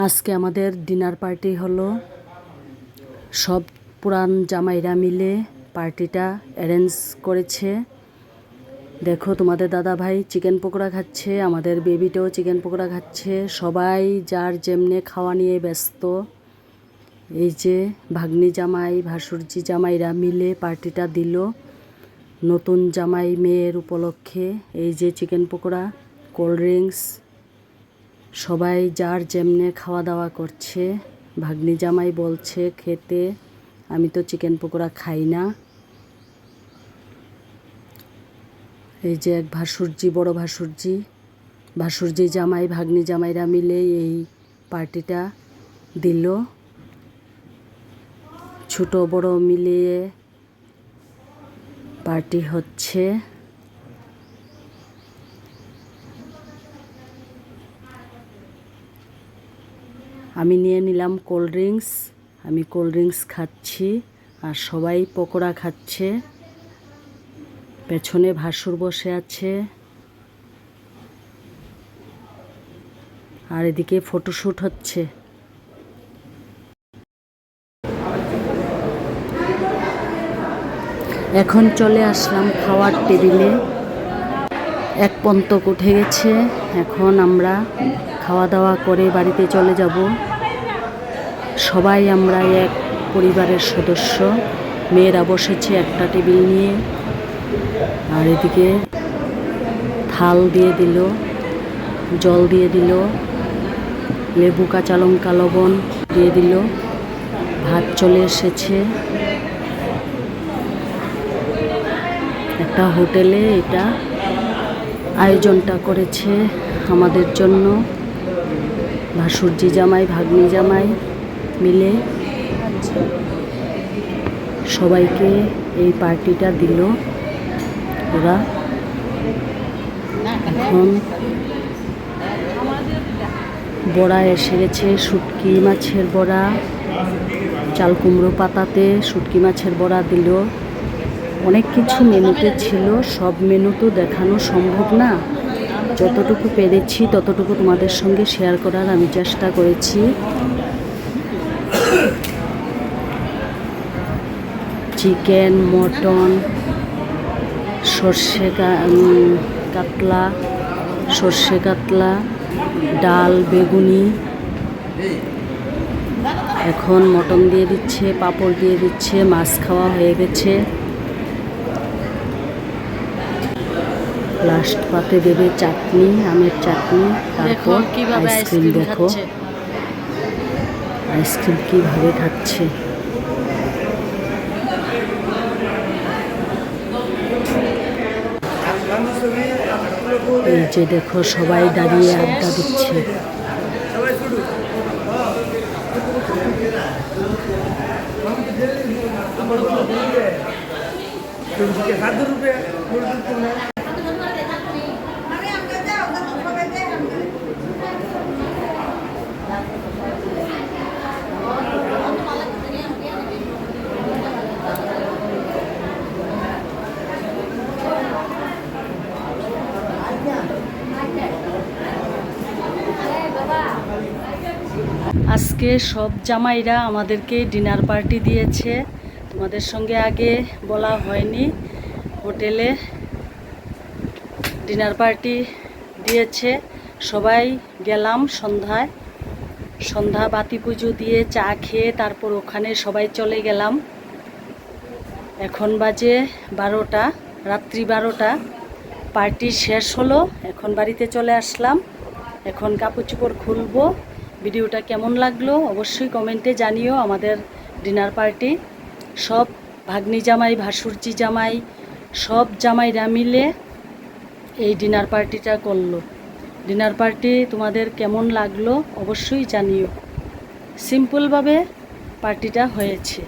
আজকে আমাদের dinner party হলো। সব পুরান জামাইরা মিলে পার্টিটা অ্যারেঞ্জ করেছে। দেখো তোমাদের দাদা ভাই চিকেন পকোড়া খাচ্ছে, আমাদের বেবিটাও চিকেন পকোড়া খাচ্ছে। সবাই যার যেমনে খাওয়া নিয়ে ব্যস্ত। এই যে ভাগ্নি জামাই ভাসুরজি জামাইরা মিলে পার্টিটা দিল নতুন জামাই মেয়ের উপলক্ষে। এই যে চিকেন পকোড়া, কোল্ড ড্রিঙ্কস, সবাই যার যেমনে খাওয়া দাওয়া করছে। ভাগ্নি জামাই বলছে খেতে, আমি তো চিকেন পকোড়া খাই না। এই যে এক ভাসুরজি, বড় ভাসুরজি জামাই ভাগ্নি জামাইরা মিলে এই পার্টিটা দিল। ছোট বড় মিলিয়ে পার্টি হচ্ছে। আমি নিয়ে নিলাম কোল্ড ড্রিঙ্কস, আমি কোল্ড ড্রিঙ্কস খাচ্ছি আর সবাই পকোড়া খাচ্ছে। পেছনে ভাসুর বসে আছে আর এদিকে ফটোশ্যুট হচ্ছে। এখন চলে আসলাম খাওয়ার টেবিলে। এক পন্তক উঠে গেছে, এখন আমরা খাওয়া দাওয়া করে বাড়িতে চলে যাব। সবাই আমরা এক পরিবারের সদস্য। মেয়েরা বসেছে একটা টেবিল নিয়ে আর এদিকে থাল দিয়ে দিল, জল দিয়ে দিল, লেবু কাঁচা লঙ্কা লবণ দিয়ে দিল। ভাত চলে এসেছে। একটা হোটেলে এটা আয়োজনটা করেছে আমাদের জন্য ভাসুরজি জামাই ভাগ্নি জামাই মিলে। সবাইকে এই পার্টিটা দিল ওরা। এখন বড়া এসে গেছে, শুটকি মাছের বড়া, চাল কুমড়ো পাতাতে শুটকি মাছের বড়া দিল। অনেক কিছু মেনুতে ছিল, সব মেনু তো দেখানো সম্ভব না। যতটুকু পেরেছি ততটুকু তোমাদের সঙ্গে শেয়ার করার আমি চেষ্টা করেছি। চিকেন, মটন, সর্ষে কাতলা, সর্ষে কাতলা, ডাল, বেগুনি। এখন মটন দিয়ে দিচ্ছে, পাঁপড় দিয়ে দিচ্ছে, মাছ খাওয়া হয়ে গেছে। লাস্ট পাতে দেবে চাটনি, আমের চাটনি, তারপর আইসক্রিম। দেখো আইসক্রিম কিভাবে খাচ্ছে। এই যে দেখো সবাই দাঁড়িয়ে আড্ডা দিচ্ছে। আজকে সব জামাইরা আমাদেরকে ডিনার পার্টি দিয়েছে। তোমাদের সঙ্গে আগে বলা হয়নি, হোটেলে ডিনার পার্টি দিয়েছে। সবাই গেলাম সন্ধ্যা বাতি পুজো দিয়ে চা খেয়ে তারপর ওখানে সবাই চলে গেলাম। এখন বাজে 12টা, রাত্রি 12টা। পার্টি শেষ হলো, এখন বাড়িতে চলে আসলাম। এখন কাপড় চোপড় খুলবো। ভিডিওটা কেমন লাগলো অবশ্যই কমেন্টে জানিও। আমাদের ডিনার পার্টি সব ভাগ্নি জামাই ভাসুরজি জামাই সব জামাইরা মিলে এই ডিনার পার্টিটা করলো। ডিনার পার্টি তোমাদের কেমন লাগলো অবশ্যই জানিও। সিম্পলভাবে পার্টিটা হয়েছে।